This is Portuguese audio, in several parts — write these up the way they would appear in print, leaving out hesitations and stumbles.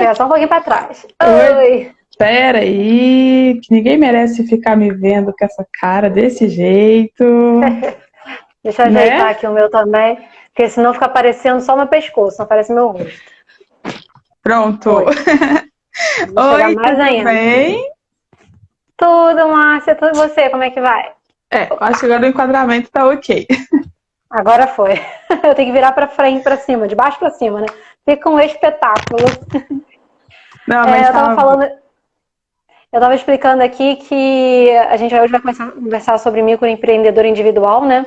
ficar só um pouquinho pra trás. Oi. Oi! Pera aí, que ninguém merece ficar me vendo com essa cara desse jeito, Deixa eu ajeitar né? aqui o meu também, porque senão fica aparecendo só meu pescoço, não aparece meu rosto. Pronto. Oi. Vou chegar Oi, mais tudo ainda. bem? Tudo, Márcia, tudo e você, como é que vai? Acho que agora o enquadramento tá ok. Agora foi. Eu tenho que virar pra frente, pra cima, de baixo pra cima, né? Fica um espetáculo. Não, mas Eu tava tá. falando, eu tava explicando aqui que a gente hoje vai começar a conversar sobre microempreendedor individual, né?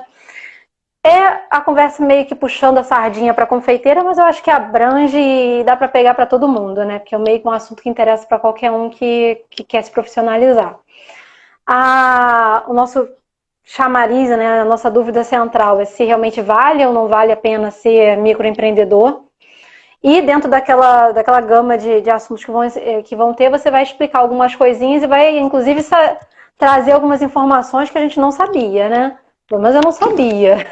A conversa meio que puxando a sardinha para confeiteira, mas eu acho que abrange e dá para pegar para todo mundo, né? Porque é meio que um assunto que interessa para qualquer um que quer se profissionalizar. O nosso chamariz, né? A nossa dúvida central é se realmente vale ou não vale a pena ser microempreendedor. E dentro daquela gama de assuntos que vão ter, você vai explicar algumas coisinhas e vai, inclusive, trazer algumas informações que a gente não sabia, né? Pelo menos eu não sabia.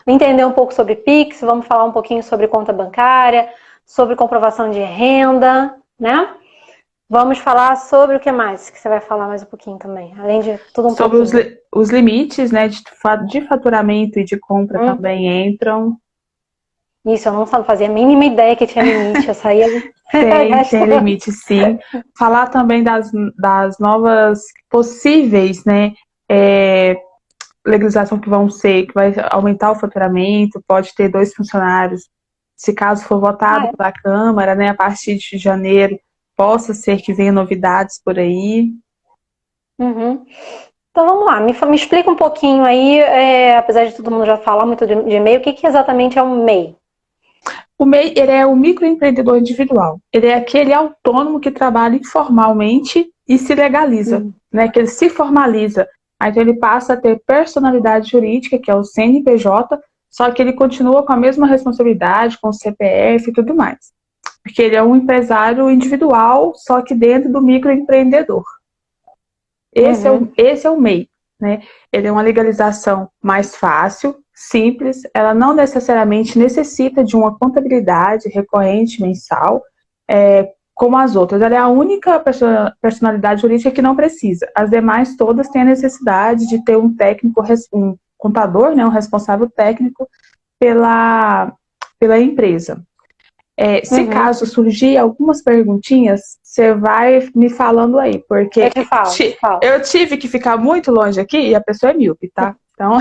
Entender um pouco sobre Pix, vamos falar um pouquinho sobre conta bancária, sobre comprovação de renda, né? Vamos falar sobre o que mais? Que você vai falar mais um pouquinho também, além de tudo um Sobre pouquinho. os limites, né, de faturamento e de compra também entram. Isso, eu não fazia a mínima ideia que tinha limite, eu saía Tem gastando. limite, sim. Falar também das novas possíveis, né, legalização que vão ser, que vai aumentar o faturamento, pode ter 2 funcionários. Se caso for votado É. pela Câmara, né, a partir de janeiro, possa ser que venha novidades por aí. Uhum. Então vamos lá, me explica um pouquinho aí, apesar de todo mundo já falar muito de MEI, o que exatamente é um MEI? O MEI, ele é o microempreendedor individual. Ele é aquele autônomo que trabalha informalmente e se legaliza, né? Que ele se formaliza. Aí então ele passa a ter personalidade jurídica, que é o CNPJ, só que ele continua com a mesma responsabilidade, com o CPF e tudo mais. Porque ele é um empresário individual, só que dentro do microempreendedor. Esse é o MEI, né? Ele é uma legalização mais fácil, simples, ela não necessariamente necessita de uma contabilidade recorrente mensal, como as outras. Ela é a única personalidade jurídica que não precisa. As demais todas têm a necessidade de ter um técnico, um contador, né, um responsável técnico pela empresa. Se caso surgir algumas perguntinhas, você vai me falando aí, porque Eu te falo. eu tive que ficar muito longe aqui e a pessoa é míope, tá? Então,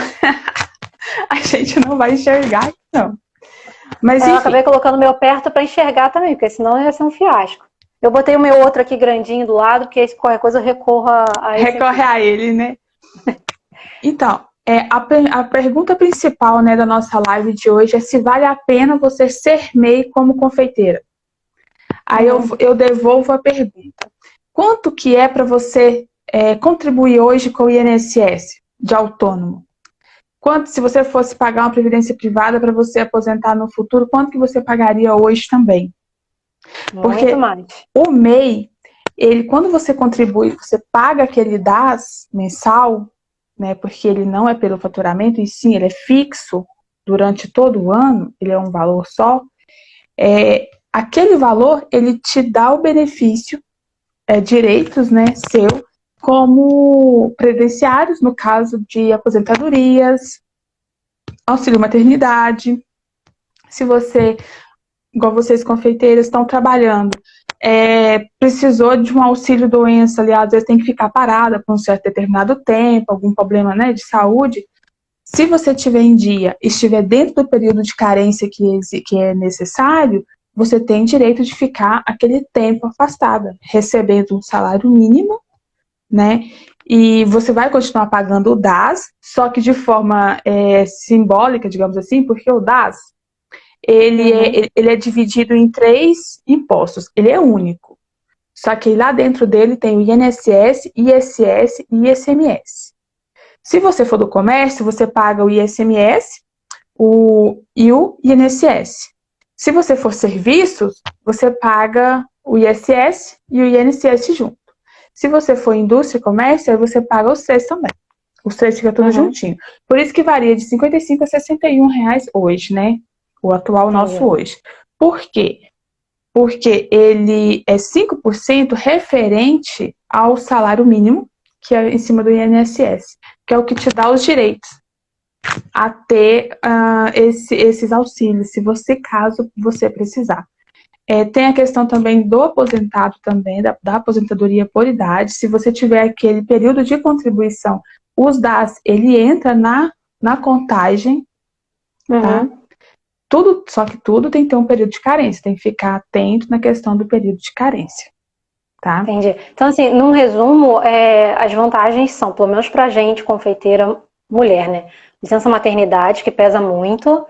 a gente não vai enxergar, não. Mas, Eu enfim. acabei colocando o meu perto para enxergar também, porque senão ia ser um fiasco. Eu botei o meu outro aqui grandinho do lado, porque se qualquer coisa eu recorro a esse Recorre aqui. a ele, né? Então, a pergunta principal, né, da nossa live de hoje é se vale a pena você ser MEI como confeiteira. Aí eu devolvo a pergunta. Quanto que é para você contribuir hoje com o INSS de autônomo? Quanto, se você fosse pagar uma previdência privada para você aposentar no futuro, quanto que você pagaria hoje também? Porque Muito mais. o MEI, quando você contribui, você paga aquele DAS mensal, né, porque ele não é pelo faturamento, e sim, ele é fixo durante todo o ano, ele é um valor só, aquele valor, ele te dá o benefício, direitos, né, seu, como previdenciários, no caso de aposentadorias, auxílio maternidade. Se você, igual vocês confeiteiras, estão trabalhando, precisou de um auxílio doença, ali, às vezes tem que ficar parada por um certo determinado tempo, algum problema, né, de saúde. Se você estiver em dia, estiver dentro do período de carência que é necessário, você tem direito de ficar aquele tempo afastada, recebendo um salário mínimo, né? E você vai continuar pagando o DAS, só que de forma simbólica, digamos assim, porque o DAS, ele é dividido em 3 impostos, ele é único. Só que lá dentro dele tem o INSS, ISS e ICMS. Se você for do comércio, você paga o ICMS e o INSS. Se você for serviços, você paga o ISS e o INSS junto. Se você for indústria e comércio, aí você paga os 3 também. Os 3 fica tudo juntinho. Por isso que varia de R$55 a R$61 hoje, né? O atual nosso hoje. Por quê? porque ele é 5% referente ao salário mínimo, que é em cima do INSS, que é o que te dá os direitos a ter esses auxílios, se você, caso você precisar. Tem a questão também do aposentado também, da aposentadoria por idade. Se você tiver aquele período de contribuição, os DAS, ele entra na contagem, tá? Só que tudo tem que ter um período de carência, tem que ficar atento na questão do período de carência, tá? Entendi. Então, assim, num resumo, as vantagens são, pelo menos pra gente, confeiteira mulher, né? Licença maternidade, que pesa muito.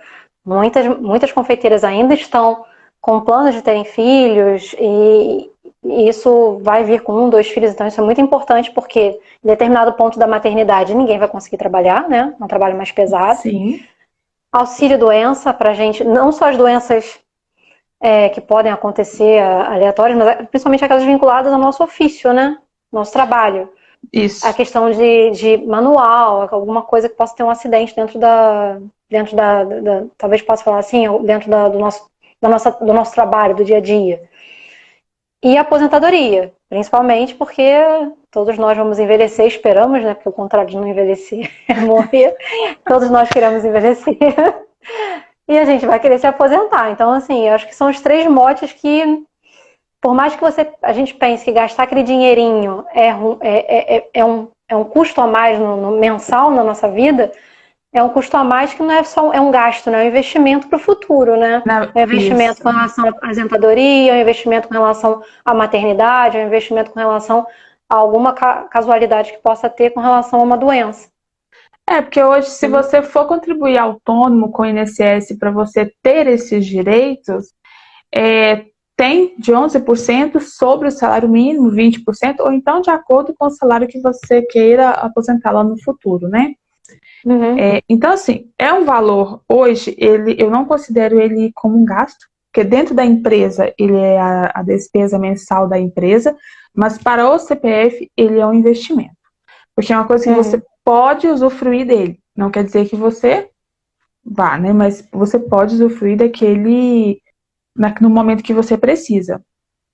Muitas confeiteiras ainda estão com planos de terem filhos e isso vai vir com 1, 2 filhos, então isso é muito importante porque em determinado ponto da maternidade ninguém vai conseguir trabalhar, né? Um trabalho mais pesado. Sim. Auxílio doença pra gente, não só as doenças que podem acontecer aleatórias, mas principalmente aquelas vinculadas ao nosso ofício, né? Nosso trabalho. Isso. A questão de manual, alguma coisa que possa ter um acidente dentro da talvez possa falar assim, dentro do nosso trabalho, do dia a dia. E a aposentadoria, principalmente porque todos nós vamos envelhecer, esperamos, né? Porque o contrário de não envelhecer é morrer. Todos nós queremos envelhecer. E a gente vai querer se aposentar. Então, assim, eu acho que são os 3 motes que, por mais que a gente pense que gastar aquele dinheirinho é um custo a mais no mensal na nossa vida, é um custo a mais que não é só um gasto, né? É um investimento para o futuro, né? É um investimento Isso. com relação à aposentadoria, é um investimento com relação à maternidade, é um investimento com relação a alguma casualidade que possa ter com relação a uma doença. Porque hoje, se você for contribuir autônomo com o INSS para você ter esses direitos, tem de 11% sobre o salário mínimo, 20%, ou então de acordo com o salário que você queira aposentar lá no futuro, né? Então, assim, é um valor, hoje, eu não considero ele como um gasto, porque dentro da empresa, ele é a despesa mensal da empresa, mas para o CPF, ele é um investimento. Porque é uma coisa que você pode usufruir dele. Não quer dizer que você vá, né? Mas você pode usufruir daquele no momento que você precisa,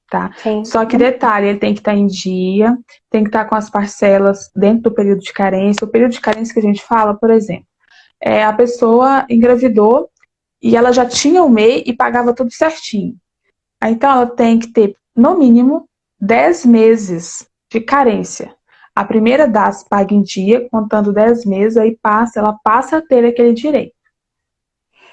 tá? Sim. Só que detalhe, ele tem que estar em dia, tem que estar com as parcelas dentro do período de carência. O período de carência que a gente fala, por exemplo, a pessoa engravidou e ela já tinha o MEI e pagava tudo certinho. Então ela tem que ter, no mínimo, 10 meses de carência. A primeira DAS paga em dia, contando 10 meses, aí ela passa a ter aquele direito.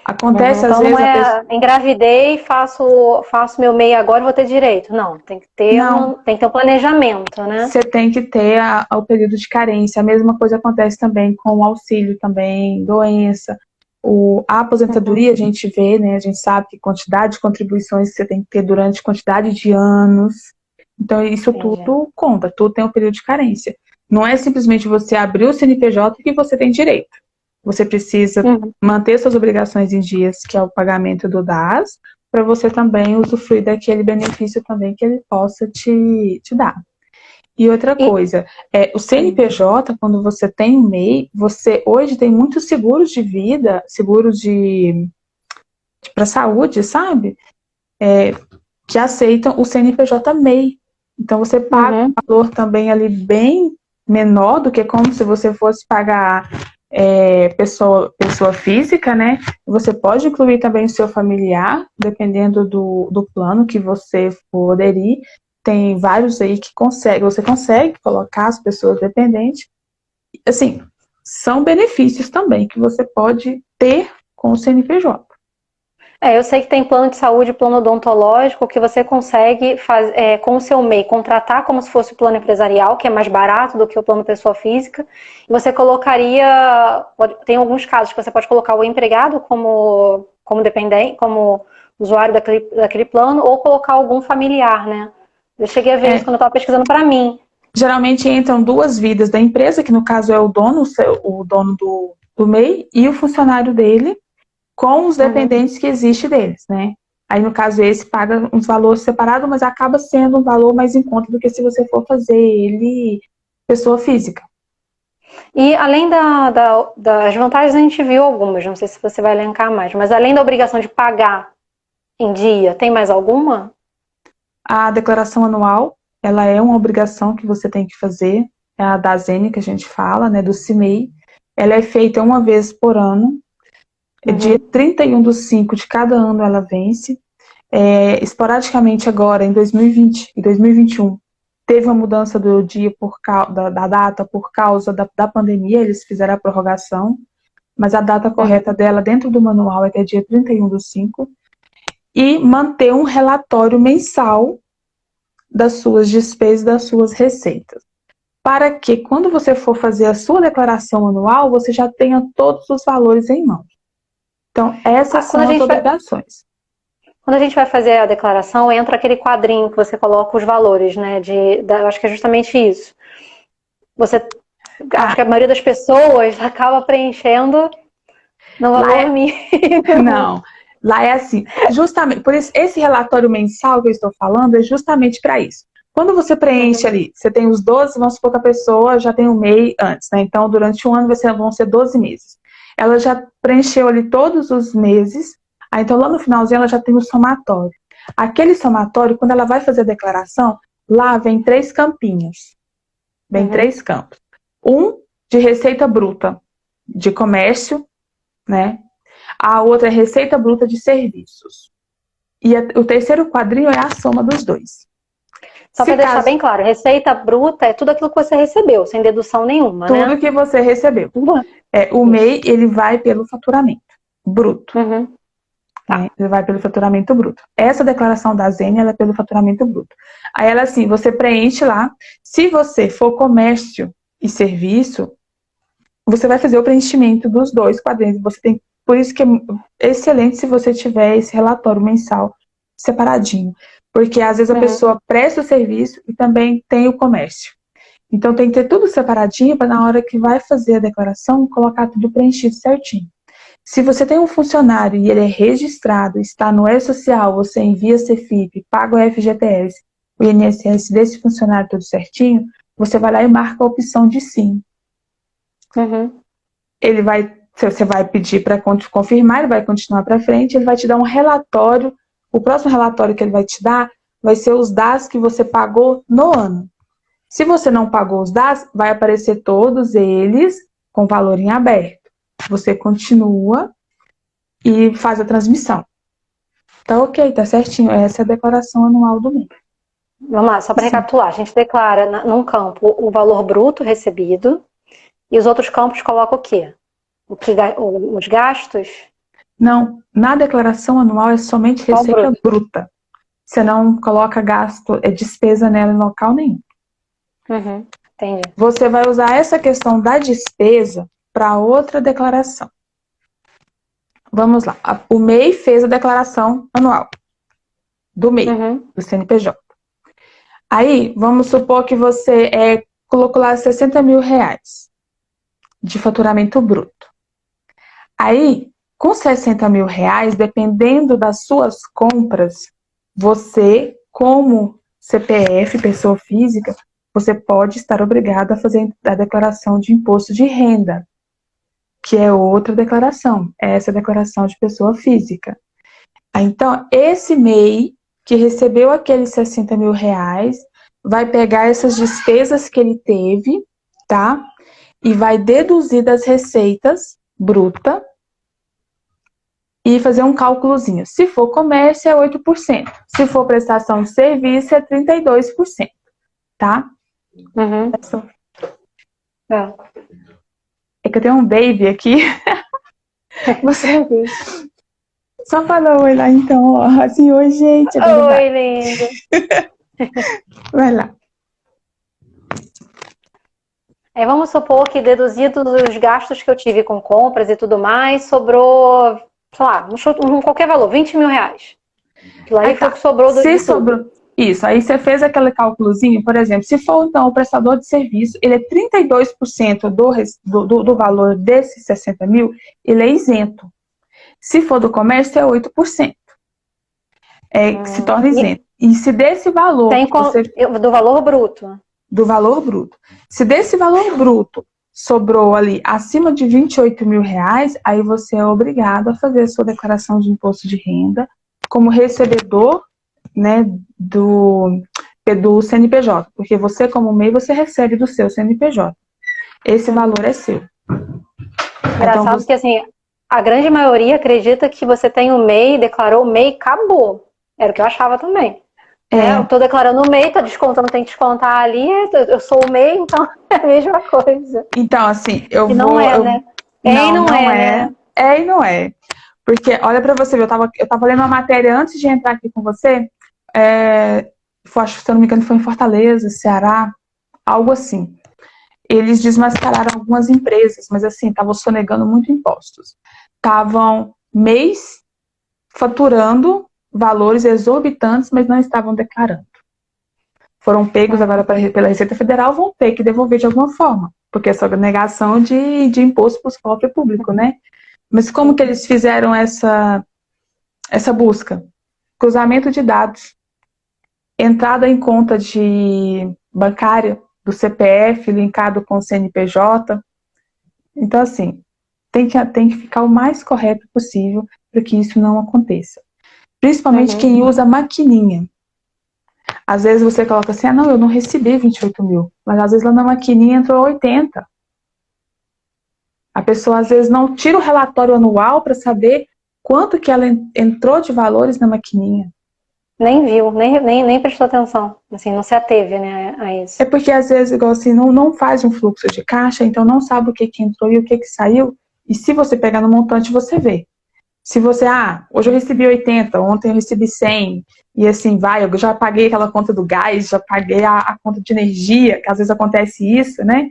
Acontece então, às vezes... não é engravidei, faço meu MEI agora e vou ter direito. Não, tem que ter um planejamento, né? Você tem que ter o período de carência. A mesma coisa acontece também com o auxílio também, doença. A aposentadoria, a gente vê, né? A gente sabe que quantidade de contribuições que você tem que ter durante quantidade de anos. Então, isso tudo conta, tudo tem um período de carência. Não é simplesmente você abrir o CNPJ que você tem direito. Você precisa manter suas obrigações em dias, que é o pagamento do DAS, para você também usufruir daquele benefício também que ele possa te dar. E outra coisa, o CNPJ, quando você tem um MEI, você hoje tem muitos seguros de vida, seguros para saúde, sabe? Que aceitam o CNPJ MEI. Então você paga um valor também ali bem menor do que como se você fosse pagar pessoa física, né? Você pode incluir também o seu familiar, dependendo do plano que você for aderir. Tem vários aí que você consegue colocar as pessoas dependentes. Assim, são benefícios também que você pode ter com o CNPJ. Eu sei que tem plano de saúde, plano odontológico, que você consegue com o seu MEI contratar como se fosse o plano empresarial, que é mais barato do que o plano pessoa física. E você colocaria, tem alguns casos que você pode colocar o empregado como dependente, como usuário daquele plano, ou colocar algum familiar, né? Eu cheguei a ver isso quando eu estava pesquisando para mim. Geralmente entram 2 vidas da empresa, que no caso é o dono do MEI e o funcionário dele, com os dependentes que existem deles, né? Aí, no caso, esse paga uns valores separados, mas acaba sendo um valor mais em conta do que se você for fazer ele pessoa física. E além das vantagens, a gente viu algumas, não sei se você vai elencar mais, mas além da obrigação de pagar em dia, tem mais alguma? A declaração anual, ela é uma obrigação que você tem que fazer, é a da Zene que a gente fala, né, do CIMEI. Ela é feita uma vez por ano, dia 31/5 de cada ano ela vence. Esporadicamente agora, em 2020 e 2021, teve uma mudança do dia da data por causa da pandemia, eles fizeram a prorrogação, mas a data correta dela dentro do manual é até dia 31/5, e manter um relatório mensal das suas despesas e das suas receitas, para que quando você for fazer a sua declaração anual, você já tenha todos os valores em mãos. Então, essas são as obrigações. Quando a gente vai fazer a declaração, entra aquele quadrinho que você coloca os valores, né? Eu acho que é justamente isso. Acho que a maioria das pessoas acaba preenchendo no valor mínimo. Não, lá é assim, justamente, por isso, esse relatório mensal que eu estou falando é justamente para isso. Quando você preenche ali, você tem os 12, vamos supor que a pessoa já tem um MEI antes, né? Então, durante um ano vão ser 12 meses. Ela já preencheu ali todos os meses. Então, lá no finalzinho, ela já tem o somatório. Aquele somatório, quando ela vai fazer a declaração, lá vem 3 campinhos. Vem 3 campos. Um de receita bruta de comércio, né? A outra é receita bruta de serviços. E o terceiro quadrinho é a soma dos dois. Só para deixar bem claro, receita bruta é tudo aquilo que você recebeu, sem dedução nenhuma, né? Tudo que você recebeu. O MEI, ele vai pelo faturamento bruto. Tá. Ele vai pelo faturamento bruto. Essa declaração da Zene, ela é pelo faturamento bruto. Aí ela assim, você preenche lá. Se você for comércio e serviço, você vai fazer o preenchimento dos 2 quadrinhos. Por isso que é excelente se você tiver esse relatório mensal separadinho. Porque às vezes a pessoa presta o serviço e também tem o comércio. Então tem que ter tudo separadinho para na hora que vai fazer a declaração, colocar tudo preenchido certinho. Se você tem um funcionário e ele é registrado, está no E-Social, você envia CFIP, paga o FGTS, o INSS desse funcionário tudo certinho, você vai lá e marca a opção de sim. Você vai pedir para confirmar, ele vai continuar para frente, ele vai te dar um relatório. O próximo relatório que ele vai te dar vai ser os DAS que você pagou no ano. Se você não pagou os DAS, vai aparecer todos eles com valor em aberto. Você continua e faz a transmissão. Tá ok, tá certinho. Essa é a declaração anual do MEI. Vamos lá, só para recapitular. A gente declara num campo o valor bruto recebido e os outros campos coloca o quê? Os gastos? Não, na declaração anual é somente receita bruta. Você não coloca gasto, despesa nela em local nenhum. Entendi. Você vai usar essa questão da despesa para outra declaração. Vamos lá. O MEI fez a declaração anual do MEI, do CNPJ. Aí, vamos supor que você colocou lá 60 mil reais de faturamento bruto. Aí, com 60 mil reais, dependendo das suas compras, você, como CPF, pessoa física, você pode estar obrigado a fazer a declaração de imposto de renda, que é outra declaração. Essa é a declaração de pessoa física. Então, esse MEI que recebeu aqueles 60 mil reais, vai pegar essas despesas que ele teve, tá? E vai deduzir das receitas bruta e fazer um cálculozinho. Se for comércio, é 8%. Se for prestação de serviço, é 32%. Tá? É que eu tenho um baby aqui. Você só falou oi lá, então, ó. Assim, oi, gente. Oi, lindo. Vai lá. Aí vamos supor que deduzidos os gastos que eu tive com compras e tudo mais, sobrou, sei lá, qualquer valor, 20 mil reais. Aquilo aí foi o que sobrou do sobrou. Isso, aí você fez aquele cálculozinho, por exemplo, se for então o prestador de serviço, ele é 32% do valor desses 60 mil, ele é isento. Se for do comércio, é 8%. Se torna isento. E se desse valor... do valor bruto. Do valor bruto. Se desse valor bruto sobrou ali acima de 28 mil reais, aí você é obrigado a fazer a sua declaração de imposto de renda como recebedor né, do CNPJ, porque você, como MEI, você recebe do seu CNPJ. Esse valor é seu. Engraçado Então, porque, assim, a grande maioria acredita que você tem o MEI, declarou o MEI, acabou. Era o que eu achava também. Né? Eu tô declarando o MEI, tá descontando, tem que descontar ali, eu sou o MEI, então é a mesma coisa. então assim, E não é, né? É e não é, né? É e não é. Porque, olha pra você ver, eu tava lendo uma matéria antes de entrar aqui com você, acho que, se eu não me engano, foi em Fortaleza, Ceará, algo assim. Eles desmascararam algumas empresas, mas assim, estavam sonegando muito impostos. Estavam mês faturando valores exorbitantes, mas não estavam declarando. Foram pegos agora pela Receita Federal, vão ter que devolver de alguma forma, porque é só negação de imposto para o cofre público, né? Mas como que eles fizeram essa busca? Cruzamento de dados, entrada em conta de bancária do CPF linkado com o CNPJ. Então, assim, tem que ficar o mais correto possível para que isso não aconteça. Principalmente quem usa maquininha. Às vezes você coloca assim, não, eu não recebi 28 mil. Mas às vezes lá na maquininha entrou 80. A pessoa às vezes não tira o relatório anual para saber quanto que ela entrou de valores na maquininha. Nem viu, nem prestou atenção. Assim, não se ateve, né, a isso. É porque às vezes, igual assim, não faz um fluxo de caixa, então não sabe o que entrou e o que saiu. E se você pegar no montante, você vê. Se você, hoje eu recebi 80, ontem eu recebi 100, e assim vai, eu já paguei aquela conta do gás, já paguei a conta de energia, que às vezes acontece isso, né?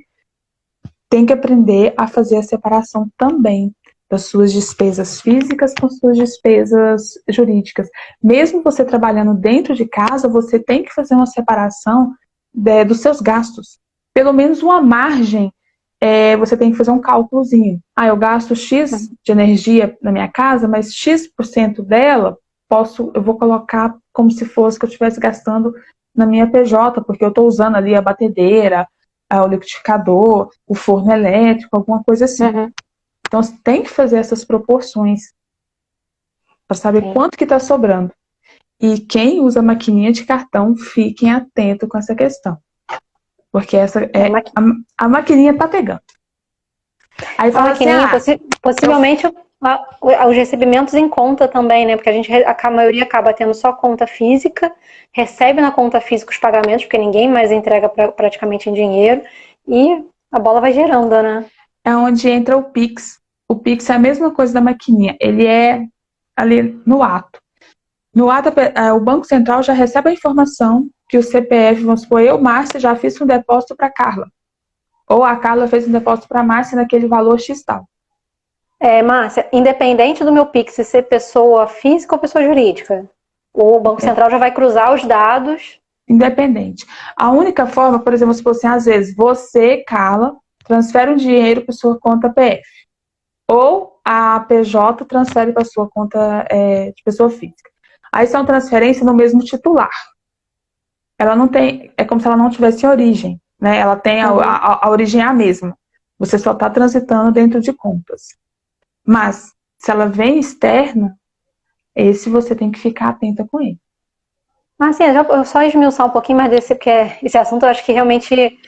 Tem que aprender a fazer a separação também das suas despesas físicas com suas despesas jurídicas. Mesmo você trabalhando dentro de casa, você tem que fazer uma separação dos seus gastos. Pelo menos uma margem, você tem que fazer um cálculozinho. Eu gasto X de energia na minha casa, mas X% dela eu vou colocar como se fosse que eu estivesse gastando na minha PJ, porque eu estou usando ali a batedeira, o liquidificador, o forno elétrico, alguma coisa assim. Então, você tem que fazer essas proporções para saber quanto que está sobrando. E quem usa maquininha de cartão, fiquem atentos com essa questão. Porque a maquininha está pegando. Aí fala assim, possivelmente os recebimentos em conta também, né? Porque a maioria acaba tendo só conta física, recebe na conta física os pagamentos, porque ninguém mais entrega praticamente em dinheiro, e a bola vai gerando, né? É onde entra o Pix. O Pix é a mesma coisa da maquininha, ele é ali no ato. No ato, o Banco Central já recebe a informação que o CPF, vamos supor, eu, Márcia, já fiz um depósito para Carla. Ou a Carla fez um depósito para a Márcia naquele valor X tal. Márcia, independente do meu Pix ser pessoa física ou pessoa jurídica, o Banco Central já vai cruzar os dados. Independente. A única forma, por exemplo, se fosse às vezes você, Carla, transfere um dinheiro para sua conta PF. Ou a PJ transfere para sua conta de pessoa física. Aí são transferências no mesmo titular. Ela não tem, é como se ela não tivesse origem, né? Ela tem a origem é a mesma. Você só está transitando dentro de contas. Mas se ela vem externa, esse você tem que ficar atenta com ele. Mas assim, eu só esmiuçar um pouquinho mais porque esse assunto eu acho que realmente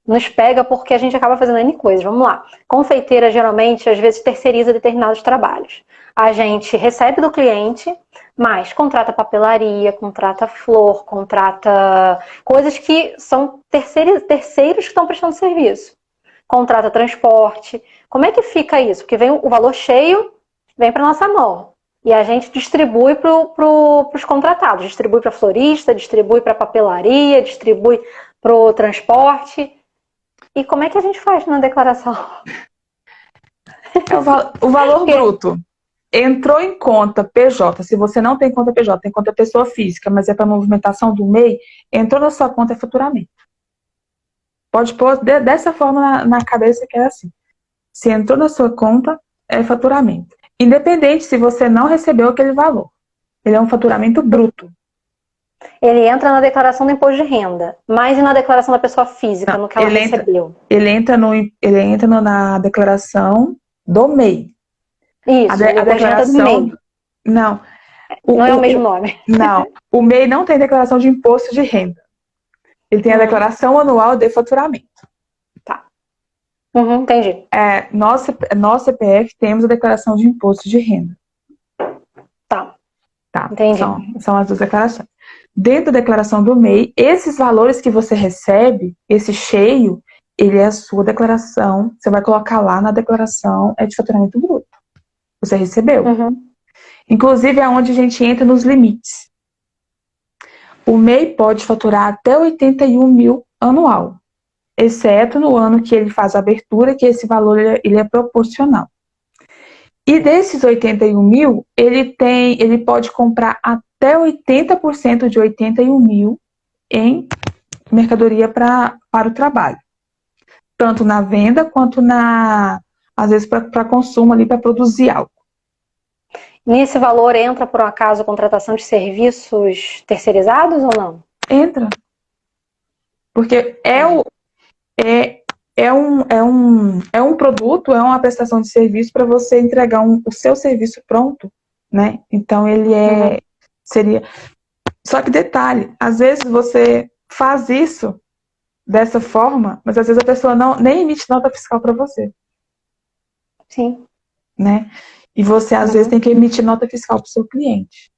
nos pega porque a gente acaba fazendo N coisas. Vamos lá. Confeiteira, geralmente, às vezes terceiriza determinados trabalhos. A gente recebe do cliente, mas contrata papelaria, contrata flor, contrata coisas que são terceiros que estão prestando serviço. Contrata transporte. Como é que fica isso? Porque vem o valor cheio, vem para nossa mão. E a gente distribui para os contratados. Distribui para florista, distribui para papelaria, distribui para o transporte. E como é que a gente faz na declaração? O valor bruto. Entrou em conta PJ. Se você não tem conta PJ, tem conta pessoa física, mas é para movimentação do MEI, entrou na sua conta é faturamento. Pode pôr dessa forma na cabeça que é assim. Se entrou na sua conta, é faturamento. Independente se você não recebeu aquele valor. Ele é um faturamento bruto. Ele entra na declaração do imposto de renda, mas e na declaração da pessoa física, no que ela recebeu? Ele entra na declaração do MEI. Isso, a declaração do MEI. Não. Não é o mesmo nome. Não, o MEI não tem declaração de imposto de renda. Ele tem a declaração anual de faturamento. Tá. Entendi. Nós, CPF, temos a declaração de imposto de renda. Tá. Tá? Entendi. São as duas declarações. Dentro da declaração do MEI, esses valores que você recebe, esse cheio, ele é a sua declaração. Você vai colocar lá na declaração de faturamento bruto. Você recebeu. Inclusive, é onde a gente entra nos limites. O MEI pode faturar até 81 mil anual, exceto no ano que ele faz a abertura, que esse valor ele é proporcional. E desses 81 mil, ele pode comprar até 80% de 81 mil em mercadoria para o trabalho. Tanto na venda, quanto às vezes para consumo ali, para produzir algo. Nesse valor entra, por um acaso, a contratação de serviços terceirizados ou não? Entra. Porque é um produto, é uma prestação de serviço para você entregar o seu serviço pronto, né? Então ele seria. Só que detalhe, às vezes você faz isso dessa forma, mas às vezes a pessoa nem emite nota fiscal para você. Sim. Né? E você às vezes tem que emitir nota fiscal para o seu cliente.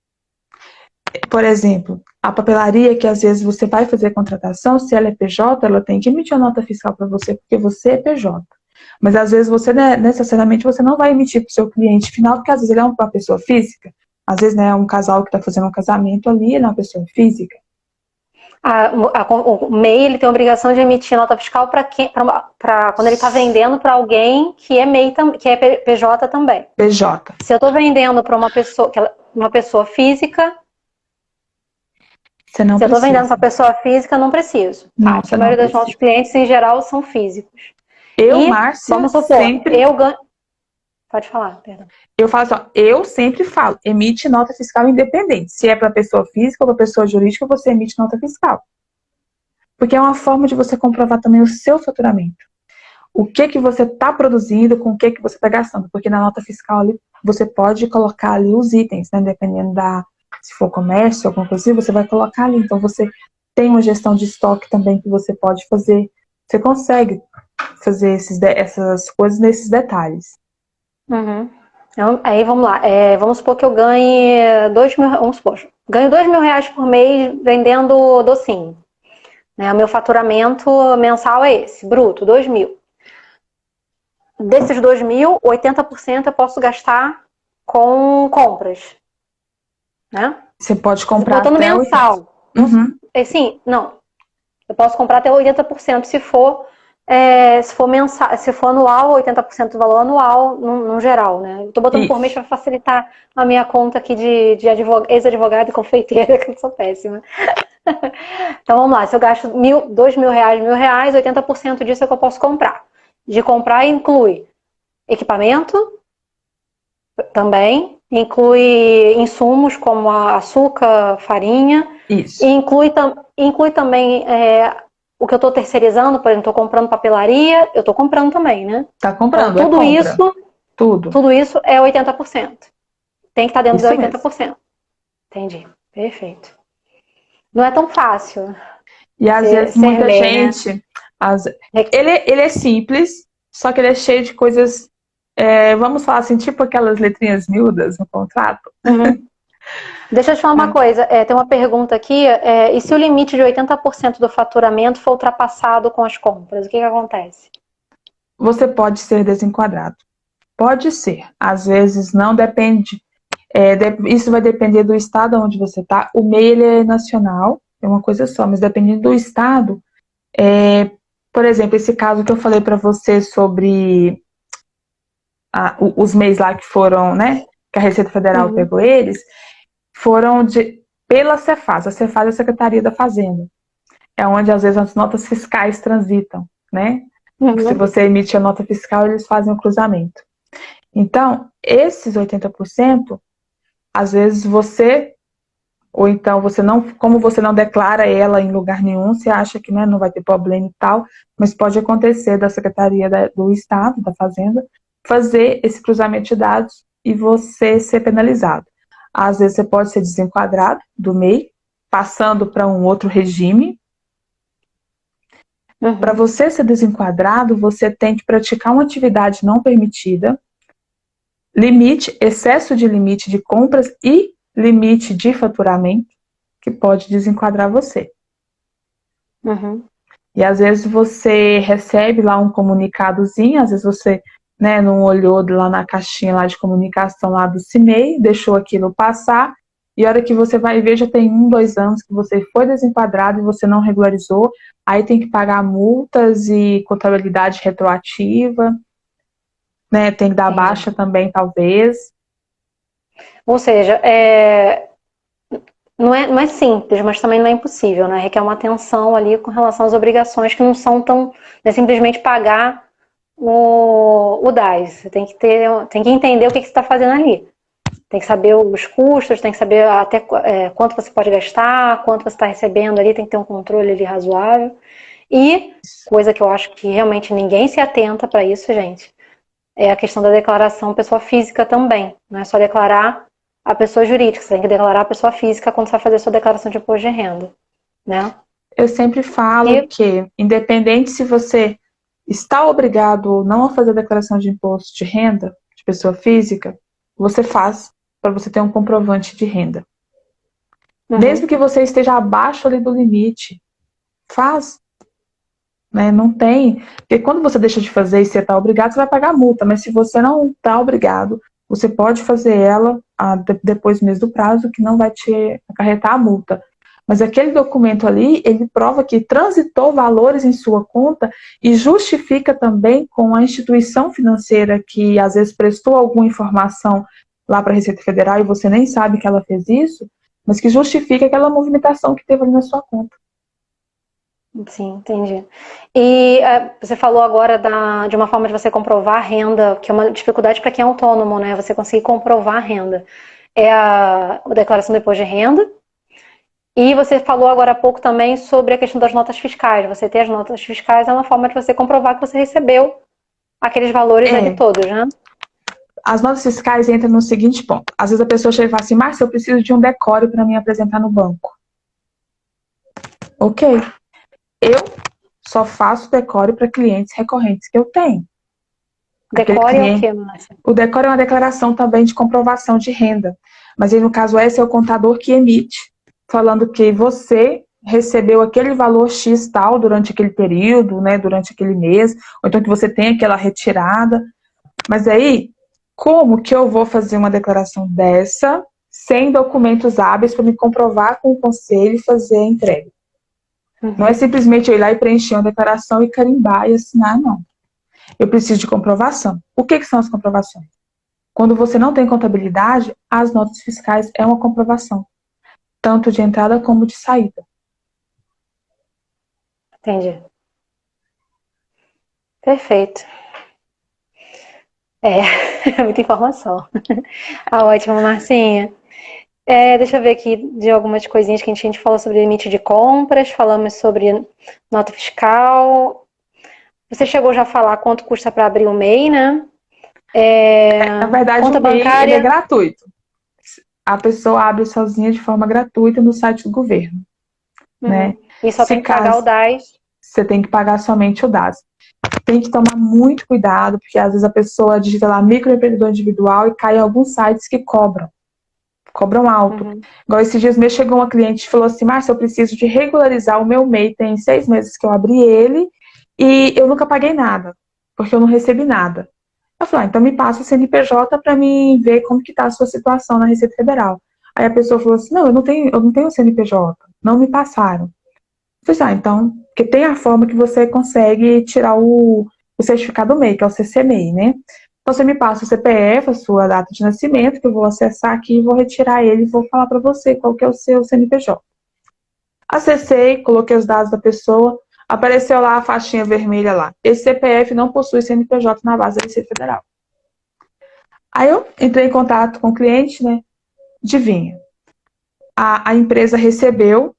Por exemplo, a papelaria que às vezes você vai fazer a contratação, se ela é PJ, ela tem que emitir a nota fiscal para você, porque você é PJ. Mas às vezes você, necessariamente, você não vai emitir para o seu cliente final, porque às vezes ele é uma pessoa física. Às vezes, né, é um casal que está fazendo um casamento ali, ele é uma pessoa física. O MEI ele tem a obrigação de emitir nota fiscal para quando ele está vendendo para alguém que é MEI, que é PJ também. PJ. Se eu estou vendendo para uma pessoa física, se eu estou vendendo para pessoa física, não preciso. Não, a maioria dos nossos clientes, em geral, são físicos. Márcia, vamos supor, sempre... eu ganho... Pode falar, perdão. Eu falo assim, eu sempre falo, emite nota fiscal independente. Se é para pessoa física ou para pessoa jurídica, você emite nota fiscal. Porque é uma forma de você comprovar também o seu faturamento. O que você está produzindo, com o que você está gastando. Porque na nota fiscal ali, você pode colocar ali os itens, né? Dependendo se for comércio, alguma coisa assim, você vai colocar ali. Então você tem uma gestão de estoque também que você pode fazer. Você consegue fazer essas coisas nesses detalhes. Então, aí vamos lá. Vamos supor que eu ganhe ganho R$2.000 por mês vendendo docinho. Né? O meu faturamento mensal é esse, bruto, 2.000. Desses 2.000, 80% eu posso gastar com compras. Né? Você pode comprar botando até mensal. Sim, não. Eu posso comprar até 80% se for mensal, se for anual, 80% do valor anual, no geral, né? Eu tô botando por mês para facilitar a minha conta aqui de ex-advogado e confeiteira, que eu sou péssima. Então vamos lá, se eu gasto R$2.000, R$1.000, 80% disso é que eu posso comprar. De comprar inclui equipamento também, inclui insumos como açúcar, farinha. Isso. E inclui também o que eu estou terceirizando, por exemplo, estou comprando papelaria, eu estou comprando também, né? Tá comprando, então, tudo isso é 80%. Tem que estar dentro de 80%. Mesmo. Entendi. Perfeito. Não é tão fácil. E às vezes muita gente... Né? Ele é simples, só que ele é cheio de coisas... vamos falar assim, tipo aquelas letrinhas miúdas no contrato. Deixa eu te falar uma coisa, tem uma pergunta aqui, e se o limite de 80% do faturamento for ultrapassado com as compras, o que acontece? Você pode ser desenquadrado. Pode ser. Às vezes não depende. Isso vai depender do estado onde você está. O MEI ele é nacional, é uma coisa só, mas dependendo do estado, por exemplo, esse caso que eu falei para você sobre os MEIs lá que foram, né, que a Receita Federal pegou eles, foram pela Cefaz. A Cefaz é a Secretaria da Fazenda. É onde, às vezes, as notas fiscais transitam, né? Se você emite a nota fiscal, eles fazem o cruzamento. Então, esses 80%, às vezes ou então como você não declara ela em lugar nenhum, você acha que, né, não vai ter problema e tal, mas pode acontecer da Secretaria do Estado, da Fazenda, fazer esse cruzamento de dados e você ser penalizado. Às vezes você pode ser desenquadrado do MEI, passando para um outro regime. Para você ser desenquadrado, você tem que praticar uma atividade não permitida, limite, excesso de limite de compras e limite de faturamento, que pode desenquadrar você. E às vezes você recebe lá um comunicadozinho, às vezes você, né, não olhou lá na caixinha lá de comunicação lá do CIMEI, deixou aquilo passar, e a hora que você vai ver, já tem 1, 2 anos que você foi desenquadrado e você não regularizou, aí tem que pagar multas e contabilidade retroativa, né, tem que dar baixa também, talvez. Ou seja, não é simples, mas também não é impossível, né? Requer uma atenção ali com relação às obrigações que não são tão... Não é simplesmente pagar o DAS. Você tem que entender o que você está fazendo ali. Tem que saber os custos, tem que saber até quanto você pode gastar, quanto você está recebendo ali, tem que ter um controle ali razoável. E, coisa que eu acho que realmente ninguém se atenta para isso, gente, é a questão da declaração pessoa física também. Não é só declarar a pessoa jurídica, você tem que declarar a pessoa física quando você vai fazer a sua declaração de imposto de renda, né? Eu sempre falo que, independente se você está obrigado ou não a fazer a declaração de imposto de renda de pessoa física, você faz para você ter um comprovante de renda. Mesmo que você esteja abaixo ali do limite, faz. Né? Não tem. Porque quando você deixa de fazer e você está obrigado, você vai pagar multa. Mas se você não está obrigado, você pode fazer ela depois mesmo do prazo, que não vai te acarretar a multa. Mas aquele documento ali, ele prova que transitou valores em sua conta e justifica também com a instituição financeira que às vezes prestou alguma informação lá para a Receita Federal e você nem sabe que ela fez isso, mas que justifica aquela movimentação que teve ali na sua conta. Sim, entendi. E você falou agora de uma forma de você comprovar a renda, que é uma dificuldade para quem é autônomo, né? Você conseguir comprovar a renda. É a declaração do imposto de renda. E você falou agora há pouco também sobre a questão das notas fiscais. Você ter as notas fiscais é uma forma de você comprovar que você recebeu aqueles valores ali todos, né? As notas fiscais entram no seguinte ponto. Às vezes a pessoa chega e fala assim, Márcia, eu preciso de um decoro para me apresentar no banco. Ok. Eu só faço decoro para clientes recorrentes que eu tenho. Decoro é o quê, Márcia? O decoro é uma declaração também de comprovação de renda. Mas aí, no caso, esse é o contador que emite, falando que você recebeu aquele valor X tal durante aquele período, né, durante aquele mês, ou então que você tem aquela retirada. Mas aí, como que eu vou fazer uma declaração dessa sem documentos hábeis para me comprovar com o conselho e fazer a entrega? Não é simplesmente eu ir lá e preencher uma declaração e carimbar e assinar, não. Eu preciso de comprovação. O que são as comprovações? Quando você não tem contabilidade, as notas fiscais é uma comprovação, tanto de entrada como de saída. Entendi. Perfeito. É muita informação. Ótimo, Marcinha. Deixa eu ver aqui de algumas coisinhas que a gente falou sobre limite de compras, falamos sobre nota fiscal. Você chegou já a falar quanto custa para abrir o MEI, né? Na verdade, conta o MEI bancária ele é gratuito. A pessoa abre sozinha de forma gratuita no site do governo. Né? E só tem que pagar o DAS. Você tem que pagar somente o DAS. Tem que tomar muito cuidado, porque às vezes a pessoa digita lá microempreendedor individual e cai em alguns sites que cobram alto. Igual esses dias mesmo chegou uma cliente e falou assim, Márcia, eu preciso de regularizar o meu MEI, tem 6 meses que eu abri ele e eu nunca paguei nada, porque eu não recebi nada. Eu falei, então me passa o CNPJ para mim ver como que tá a sua situação na Receita Federal. Aí a pessoa falou assim, não, eu não tenho CNPJ, não me passaram. Eu falei, então, porque tem a forma que você consegue tirar o certificado MEI, que é o CC-MEI, né? Então você me passa o CPF, a sua data de nascimento, que eu vou acessar aqui e vou retirar ele e vou falar para você qual que é o seu CNPJ. Acessei, coloquei os dados da pessoa, apareceu lá a faixinha vermelha lá. Esse CPF não possui CNPJ na base da Receita Federal. Aí eu entrei em contato com o cliente, né? Adivinha. A empresa recebeu,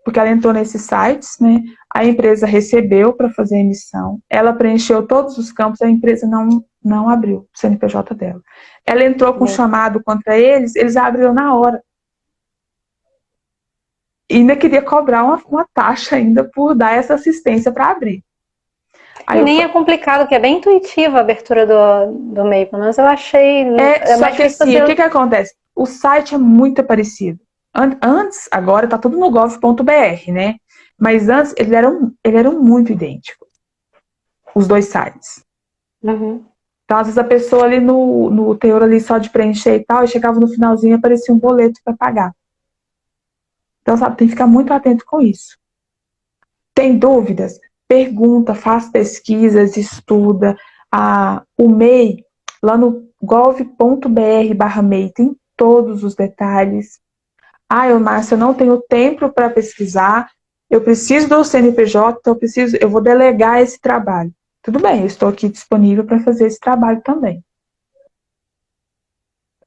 porque ela entrou nesses sites, né? A empresa recebeu para fazer a emissão, ela preencheu todos os campos, a empresa não abriu o CNPJ dela. Ela entrou com chamado contra eles, eles abriram na hora. E ainda queria cobrar uma taxa ainda por dar essa assistência para abrir. Aí nem é complicado, que é bem intuitiva a abertura do MEI, pelo menos eu achei. Só que assim, o que acontece? O site é muito parecido. Antes, agora tá tudo no gov.br, né? Mas antes eles eram muito idênticos, os dois sites. Uhum. Então, às vezes a pessoa ali no teor ali só de preencher e tal, e chegava no finalzinho e aparecia um boleto para pagar. Então, sabe, tem que ficar muito atento com isso. Tem dúvidas? Pergunta, faz pesquisas, estuda. O MEI, lá no gov.br/MEI, tem todos os detalhes. Márcia, eu não tenho tempo para pesquisar, eu preciso do CNPJ, então eu vou delegar esse trabalho. Tudo bem, eu estou aqui disponível para fazer esse trabalho também.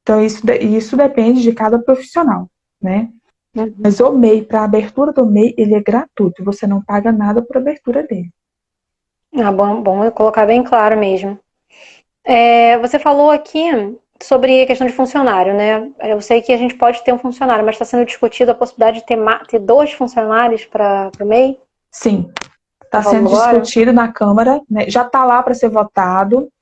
Então, isso depende de cada profissional, né? Uhum. Mas o MEI, para a abertura do MEI, ele é gratuito, você não paga nada por abertura dele. Bom eu colocar bem claro mesmo. Você falou aqui sobre a questão de funcionário, né? Eu sei que a gente pode ter um funcionário, mas está sendo discutido a possibilidade de ter 2 funcionários para o MEI? Sim, está sendo discutido na Câmara, né? Já está lá para ser votado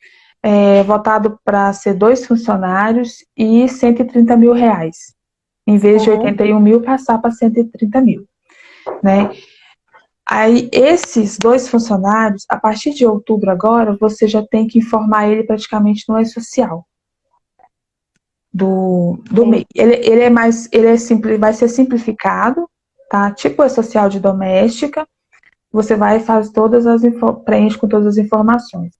para ser 2 funcionários e R$130 mil. Em vez de 81 mil, passar para 130 mil. Né? Aí, esses 2 funcionários, a partir de outubro agora, você já tem que informar ele praticamente no E-Social do MEI. Vai ser simplificado, tá? Tipo o E-Social de doméstica, você vai e faz preenche com todas as informações.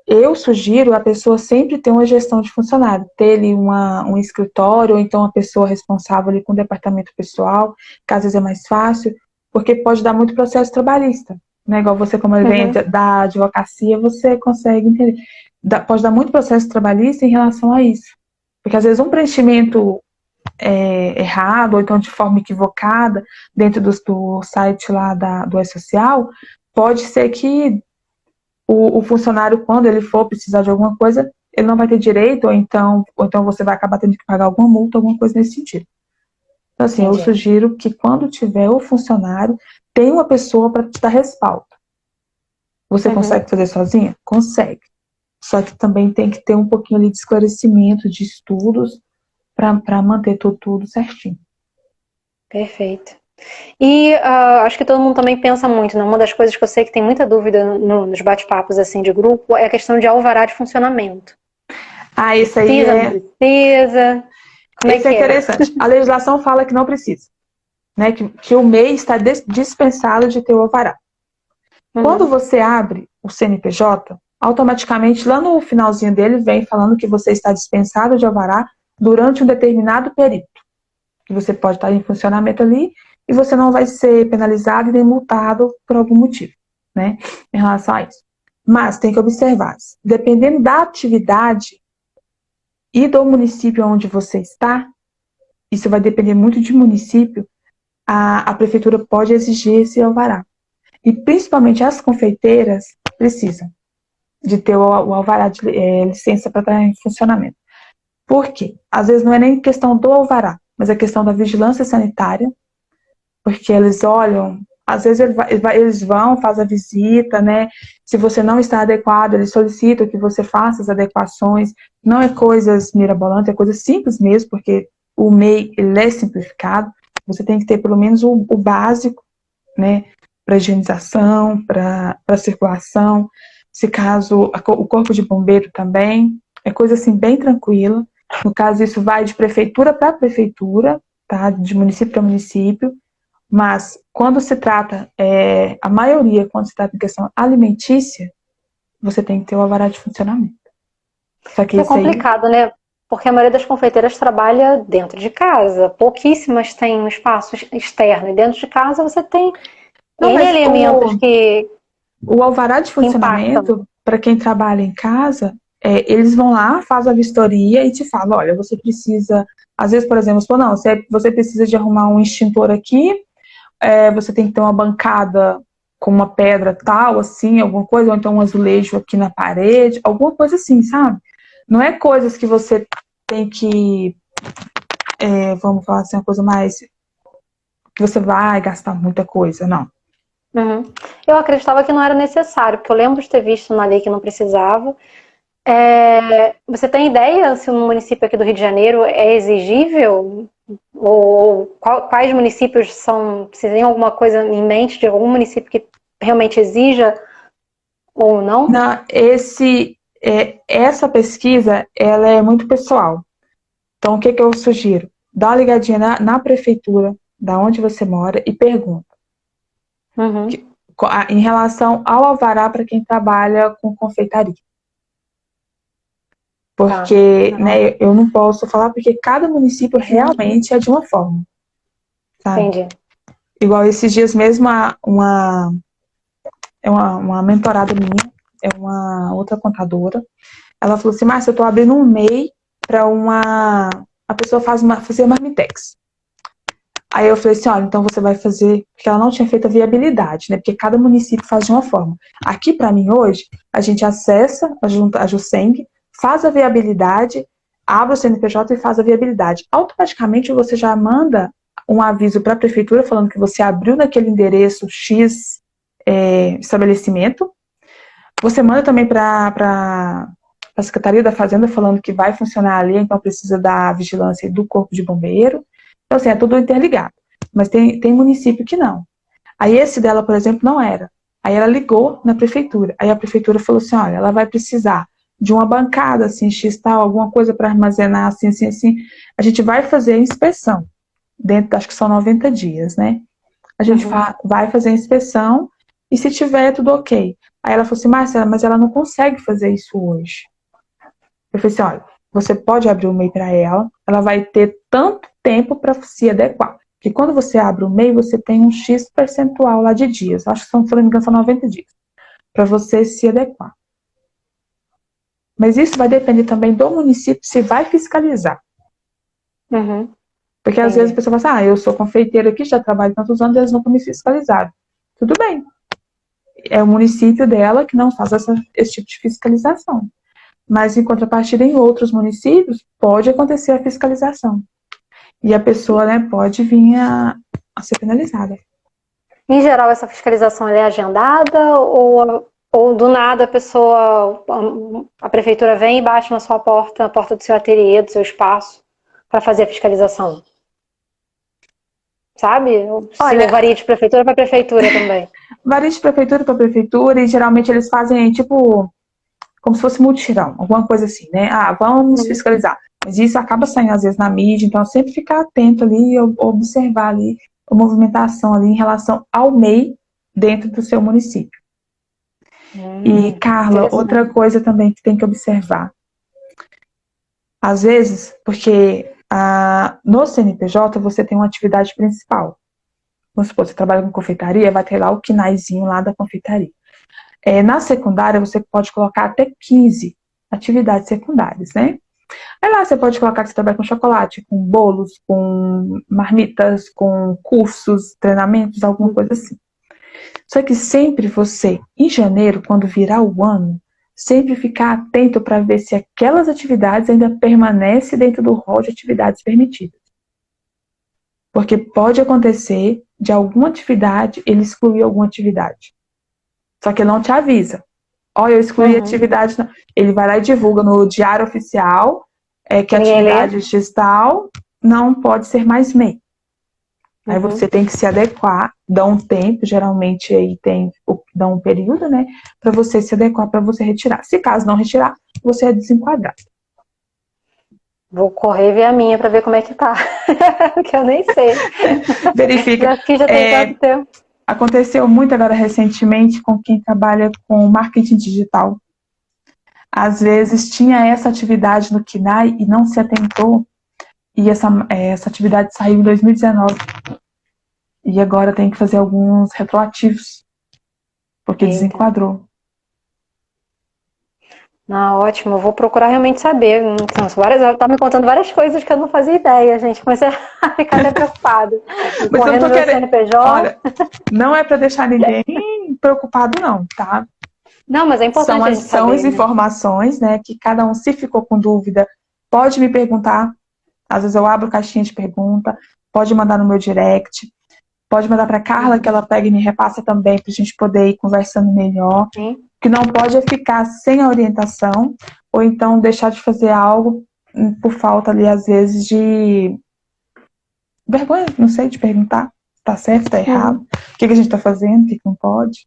Eu sugiro a pessoa sempre ter uma gestão de funcionário, ter ali um escritório, ou então uma pessoa responsável ali com o departamento pessoal, que às vezes é mais fácil, porque pode dar muito processo trabalhista, né? Igual você, como vem da advocacia, você consegue entender. Pode dar muito processo trabalhista em relação a isso, porque às vezes um preenchimento errado, ou então de forma equivocada, dentro do site lá do E-Social, pode ser que o funcionário, quando ele for precisar de alguma coisa, ele não vai ter direito, ou então você vai acabar tendo que pagar alguma multa, alguma coisa nesse sentido. Então, assim, eu sugiro que quando tiver o funcionário, tenha uma pessoa para te dar respaldo. Você consegue fazer sozinha? Consegue. Só que também tem que ter um pouquinho ali de esclarecimento, de estudos, para manter tudo certinho. Perfeito. E acho que todo mundo também pensa muito, né? Uma das coisas que eu sei que tem muita dúvida nos bate-papos assim, de grupo é a questão de alvará de funcionamento. Isso aí não precisa? Isso é interessante. A legislação fala que não precisa. Né? Que o MEI está dispensado de ter o alvará. Quando você abre o CNPJ, automaticamente lá no finalzinho dele vem falando que você está dispensado de alvará durante um determinado período. Que você pode estar em funcionamento ali e você não vai ser penalizado e nem multado por algum motivo, né, em relação a isso. Mas tem que observar, dependendo da atividade e do município onde você está, isso vai depender muito de município, a prefeitura pode exigir esse alvará. E principalmente as confeiteiras precisam de ter o alvará de licença para estar em funcionamento. Por quê? Às vezes não é nem questão do alvará, mas é questão da vigilância sanitária, porque eles olham, às vezes eles vão, fazem a visita, né? Se você não está adequado, eles solicitam que você faça as adequações. Não é coisas mirabolantes, é coisas simples mesmo, porque o MEI ele é simplificado. Você tem que ter pelo menos o básico, né? Para higienização, para circulação. Se caso, o corpo de bombeiro também. É coisa assim bem tranquila. No caso, isso vai de prefeitura para prefeitura, tá? De município para município. Mas, quando se trata, a maioria, quando se trata de questão alimentícia, você tem que ter o alvará de funcionamento. Só que é complicado, né? Porque a maioria das confeiteiras trabalha dentro de casa. Pouquíssimas têm um espaço externo. E dentro de casa você tem elementos que... O alvará de funcionamento, para quem trabalha em casa, eles vão lá, fazem a vistoria e te falam, olha, você precisa Às vezes, por exemplo, não, você precisa de arrumar um extintor aqui, você tem que ter uma bancada com uma pedra tal, assim, alguma coisa, ou então um azulejo aqui na parede, alguma coisa assim, sabe? Não é coisas que você tem que, vamos falar assim, uma coisa mais que você vai gastar muita coisa, não. Uhum. Eu acreditava que não era necessário, porque eu lembro de ter visto na lei que não precisava. Você tem ideia se um município aqui do Rio de Janeiro é exigível? Ou quais municípios são? Se tem alguma coisa em mente de algum município que realmente exija ou não? Essa pesquisa, ela é muito pessoal. Então, o que eu sugiro? Dá uma ligadinha na prefeitura, da onde você mora, e pergunta. Uhum. Em relação ao alvará para quem trabalha com confeitaria. Porque, Tá. né, eu não posso falar, porque cada município realmente é de uma forma. Sabe? Entendi. Igual esses dias mesmo, uma mentorada minha, é uma outra contadora, ela falou assim, Márcia, eu tô abrindo um MEI para a pessoa fazer marmitex. Aí eu falei assim, olha, então você vai fazer, porque ela não tinha feito a viabilidade, né? Porque cada município faz de uma forma. Aqui, para mim, hoje, a gente acessa a Juseng, faz a viabilidade, abre o CNPJ e faz a viabilidade. Automaticamente você já manda um aviso para a prefeitura falando que você abriu naquele endereço X estabelecimento. Você manda também para a Secretaria da Fazenda falando que vai funcionar ali, então precisa da vigilância do Corpo de Bombeiro. Então, assim, é tudo interligado. Mas tem município que não. Aí esse dela, por exemplo, não era. Aí ela ligou na prefeitura. Aí a prefeitura falou assim, olha, ela vai precisar de uma bancada, assim, X tal, alguma coisa para armazenar, assim, assim, assim. A gente vai fazer a inspeção. Dentro, acho que são 90 dias, né? A gente vai fazer a inspeção e se tiver, tudo ok. Aí ela falou assim, Marcela, mas ela não consegue fazer isso hoje. Eu falei assim, olha, você pode abrir o MEI para ela, ela vai ter tanto tempo para se adequar. Porque quando você abre o MEI, você tem um X percentual lá de dias. Acho que se não me engano, são 90 dias. Para você se adequar. Mas isso vai depender também do município se vai fiscalizar. Uhum. Porque às vezes a pessoa fala assim, eu sou confeiteira aqui, já trabalho tantos anos, eles nunca me fiscalizaram. Tudo bem. É o município dela que não faz esse tipo de fiscalização. Mas, em contrapartida, em outros municípios, pode acontecer a fiscalização. E a pessoa, né, pode vir a ser penalizada. Em geral, essa fiscalização é agendada ou do nada a prefeitura vem e bate na sua porta, na porta do seu ateliê, do seu espaço, para fazer a fiscalização? Sabe? Olha, varia de prefeitura para prefeitura também. Varia de prefeitura para prefeitura e geralmente eles fazem, tipo, como se fosse mutirão, alguma coisa assim, né? Vamos fiscalizar. Mas isso acaba saindo, às vezes, na mídia, então sempre ficar atento ali e observar ali a movimentação ali em relação ao MEI dentro do seu município. E, Carla, outra coisa também que tem que observar. Às vezes, porque no CNPJ você tem uma atividade principal. Vamos supor, você trabalha com confeitaria, vai ter lá o quinaizinho lá da confeitaria. Na secundária, você pode colocar até 15 atividades secundárias, né? Aí lá você pode colocar que você trabalha com chocolate, com bolos, com marmitas, com cursos, treinamentos, alguma coisa assim. Só que sempre você, em janeiro, quando virar o ano, sempre ficar atento para ver se aquelas atividades ainda permanecem dentro do rol de atividades permitidas. Porque pode acontecer de alguma atividade ele excluir alguma atividade. Só que ele não te avisa. Olha, eu excluí a atividade. Ele vai lá e divulga no Diário Oficial que a atividade digital não pode ser mais MEI. Aí você tem que se adequar, dá um tempo, geralmente aí dá um período, né? Para você se adequar, para você retirar. Se caso não retirar, você é desenquadrado. Vou correr ver a minha para ver como é que tá. Porque eu nem sei. Verifica. Aqui já tem tanto tempo. Aconteceu muito agora recentemente com quem trabalha com marketing digital. Às vezes tinha essa atividade no KINAI e não se atentou. E essa atividade saiu em 2019. E agora tem que fazer alguns retroativos. Porque desenquadrou. Ah, ótimo, eu vou procurar realmente saber. Então, tá me contando várias coisas que eu não fazia ideia, gente. Comecei a ficar até preocupada. Mas eu não Correndo tô meu querendo. CNPJ. Olha, não é para deixar ninguém preocupado, não, tá? Não, mas é importante a gente São as saber, né? informações, né? Que cada um, se ficou com dúvida, pode me perguntar. Às vezes eu abro caixinha de pergunta, pode mandar no meu direct, pode mandar para Carla, que ela pega e me repassa também, para a gente poder ir conversando melhor. Sim. O que não pode é ficar sem a orientação, ou então deixar de fazer algo por falta ali, às vezes, de vergonha, não sei, de perguntar. Tá certo, tá errado? O que a gente tá fazendo, o que não pode?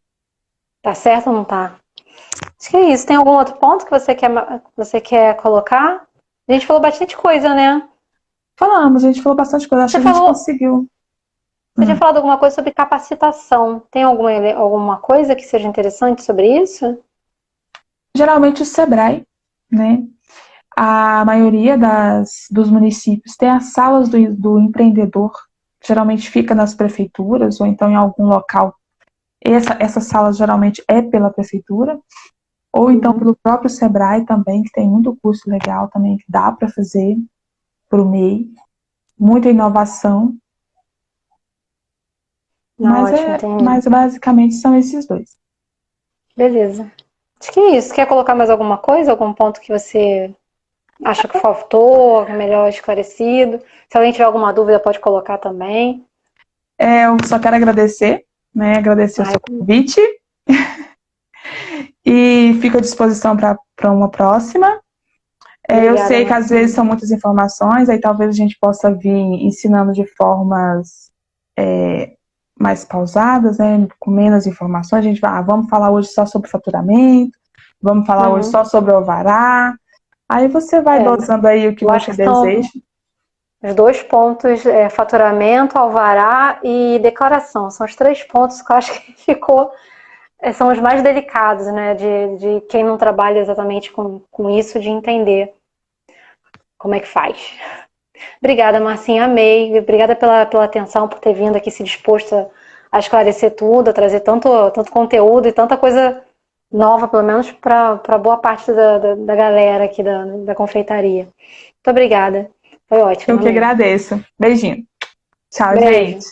Tá certo ou não tá? Acho que é isso. Tem algum outro ponto que você quer colocar? A gente falou bastante coisa, né? Falamos, a gente falou bastante coisa, acho Você que a gente falou, conseguiu. você tinha falado alguma coisa sobre capacitação. Tem alguma coisa que seja interessante sobre isso? Geralmente o Sebrae, né? A maioria dos municípios tem as salas do empreendedor, geralmente fica nas prefeituras ou então em algum local. Essa sala geralmente é pela prefeitura, ou então pelo próprio Sebrae também, que tem muito curso legal também que dá para fazer para o MEI, muita inovação. Não, ótimo, entendi. Mas basicamente são esses dois. Beleza. Acho que é isso. Quer colocar mais alguma coisa? Algum ponto que você acha que faltou, melhor esclarecido? Se alguém tiver alguma dúvida, pode colocar também. Eu só quero agradecer, né? Agradecer o Ai, seu convite e fico à disposição para uma próxima. Eu obrigada, sei que às Marcinha. vezes são muitas informações, aí talvez a gente possa vir ensinando de formas mais pausadas, né? Com menos informações. A gente vai, vamos falar hoje só sobre faturamento, vamos falar hoje só sobre o alvará. Aí você vai dosando aí o que Eu acho você que são deseja. os dois pontos, faturamento, alvará e declaração. São os três pontos que eu acho que são os mais delicados, né? De quem não trabalha exatamente com isso, de entender como é que faz. Obrigada, Marcinha, amei. Obrigada pela atenção, por ter vindo aqui se disposto a esclarecer tudo, a trazer tanto conteúdo e tanta coisa nova, pelo menos para boa parte da galera aqui da confeitaria. Muito obrigada. Foi ótimo, Eu que amei. agradeço. Beijinho. Tchau, Beijo. gente.